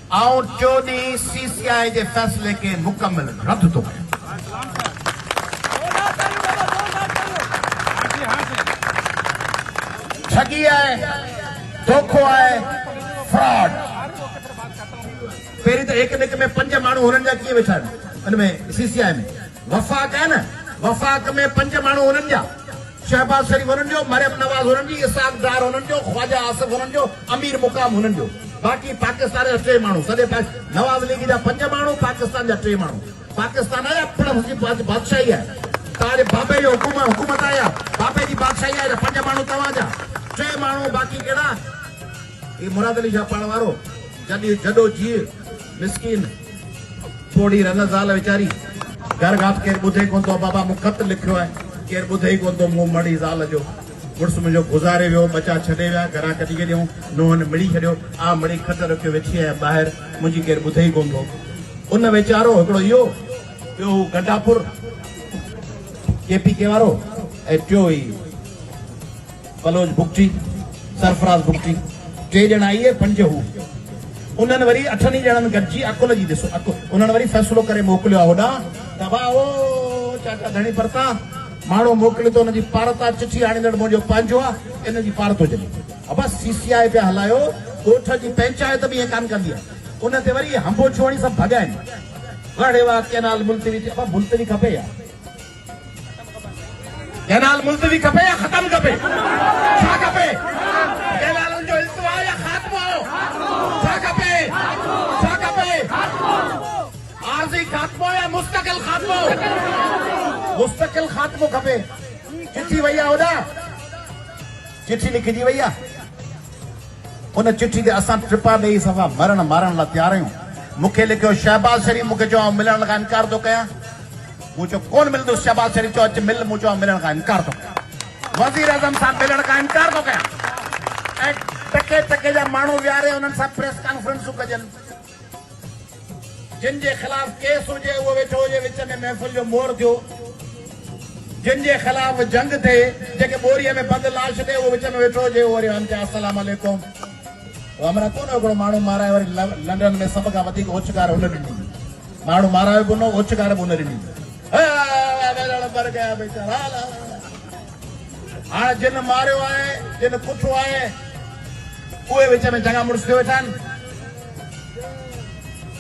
आउं टियों ॾींहुं CCI जे फ़ैसिले खे मुकमिल रद्द थो कयां। ठगी आहे, धोखो आहे, फ्रॉड। पहिरीं त एकनिक में 5 माण्हू हुननि जा कीअं वेठा आहिनि हुनमें CCI में। वफ़ाक़ आहे न, वफ़ाक़ में 5 माण्हू हुननि जा, शहबाज शरीफ हुननि जो, मरियम नवाज़ हुननि जी, इसाक डार हुननि जो, ख्वाजा आसिफ हुननि जो, अमीर मुकाम हुननि जो। बाक़ी पाकिस्तान जा 3 माण्हू, सॼे नवाज़ लीग जा 5 माण्हू, पाकिस्तान जा 3 माण्हू। पाकिस्तान आहे बादशाही आहे, तव्हांजे बाबे जो हुकूमत आहे, बाबे जी बादशाही आहे। 5 माण्हू तव्हांजा, 3 माण्हू बाक़ी कहिड़ा? ही मुराद अली शाह पाण वारो जॾो जीउ मिसकीन पोड़ी रन ज़ाल वीचारी घर घाट केरु ॿुधे कोन थो। बाबा मूं ख़त लिखियो आहे, केरु ॿुधे ई कोन थो। मूं मड़ी ज़ाल जो मुड़ुसु मुंहिंजो गुज़ारे वियो, बचा छॾे विया, घरां कढी छॾियऊं, नुंहंनि मिड़ी छॾियो। आ मड़ी ख़त रखियो, वेठी आहियां ॿाहिरि, मुंहिंजी केरु ॿुधे ई कोन थो। उन वीचारो हिकिड़ो इहो, ॿियो गंडापुर KPK वारो, ऐं टियों ई बलोच भुगटी, सरफराज़ भुगटी। 3 ॼणा इहे, 5 हू। उन्हनि वरी 8 ॼणनि गॾिजी अकुल जी ॾिसो, उन्हनि वरी फ़ैसिलो करे मोकिलियो आहे होॾां त भाउ ओ चाचा धणी परता माण्हू मोकिलियो त हुनजी पारता चिठी आणींदड़ मुंहिंजो पंहिंजो आहे, इन जी पार थो जले। बसि CCI पिया हलायो, ॻोठ जी पंचायत बि ईअं कान कंदी आहे। उन ते वरी हंबो छुहणी सभु भॻाइनि। गढ़ेवा कैनाल मुल्तवी, मुल्तवी खपे या कैनाल मुल्तवी खपे या ख़तम खपे? छा खपे? कैनालनि जो इल्तिवा या ख़ात्मो? छा खपे? छा खपे? आरज़ी ख़ात्मो या मुस्तक़िल ख़ात्मो? मुस्तक़िल ख़ात्मो खपे। चिठी वई आहे होॾां, चिठी लिखिजी वई आहे। उन चिठी ते असां टिपा ॾेई सफ़ा मरण मारण लाइ तयार आहियूं। मूंखे लिखियो शहबाज शरीफ, मूंखे चयो मिलण खां इनकार थो कयां। मूं चयो कोन मिलंदुसि। शहबाज शरीफ चयो अच मिल। मूं चयो मिलण खां इनकार थो कयां। वज़ीर आज़म सां मिलण खां इनकार थो कयां। ऐं टके टके जा माण्हू विहारे उन्हनि सां प्रेस कॉन्फ्रेंसूं कजनि। जिन जे ख़िलाफ़ केस हुजे उहो वेठो हुजे विच में महफ़िल जो मोर थियो। जिन जे ख़िलाफ़ जंग थिए, जेके ॿोरीअ में बंदि लाश ॾे, उहो विच में वेठो हुजे। उहो वरी हम चए अस्सलाम वालेकुम। हमरा कोन हिकिड़ो माण्हू माराए वरी लंडन में सभ खां वधीक ओछकार हुन ॾिनी। माण्हू मारायो बि न, ओछकार बि हुन ॾिनी। हाणे जिन मारियो आहे, जिन कुठो आहे, उहे विच में चङा मुड़ुस थियो वेठा आहिनि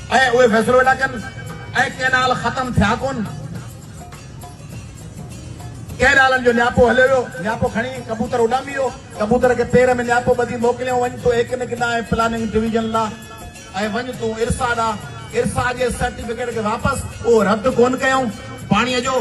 ऐं उहे फ़ैसिलो वेठा कनि। ऐं कैनाल ख़तम थिया कोन। कैनालनि जो नियापो हलियो वियो, नियापो खणी कबूतर उॾामी वियो। कबूतर खे पेर में नियापो ॿधी मोकिलियो, वञ तूं एकनिक ॾांहुं प्लानिंग डिवीजन लाइ, ऐं वञ तूं इरसा ॾांहुं। इरसा जे सर्टिफिकेट खे वापसि उहो रद्द कोन कयऊं पाणीअ जो।